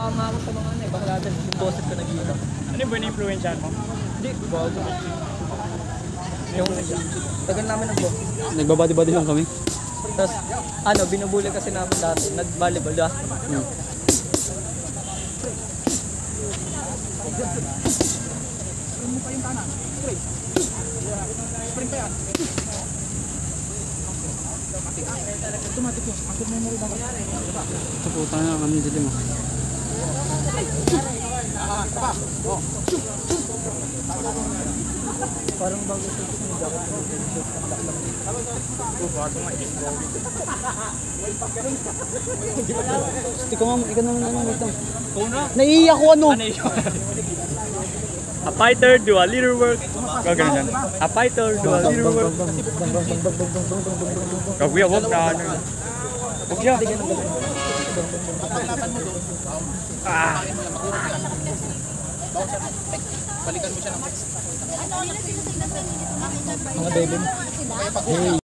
Tama ako sa mga ano eh, bakla din. Yung boses ko nag-iiba. Ano yung influensyahan mo? Hindi, bago. Yung tagal namin nag-boses. Nagbabody-body lang kami. Tapos, ano, binubuli kasi namin dati. Nag-volleyball, diba? Ito po tayo na kami dilim. Parang bago sa susunod ako. Ikaw naman ano wait lang. Una? Naiiyak ko ano. Ano yun? A fighter, do a little work. Gagano yan. A fighter, do a little work. Gagawin, huwag na ano. Huwag siya. Ah. Mga baby.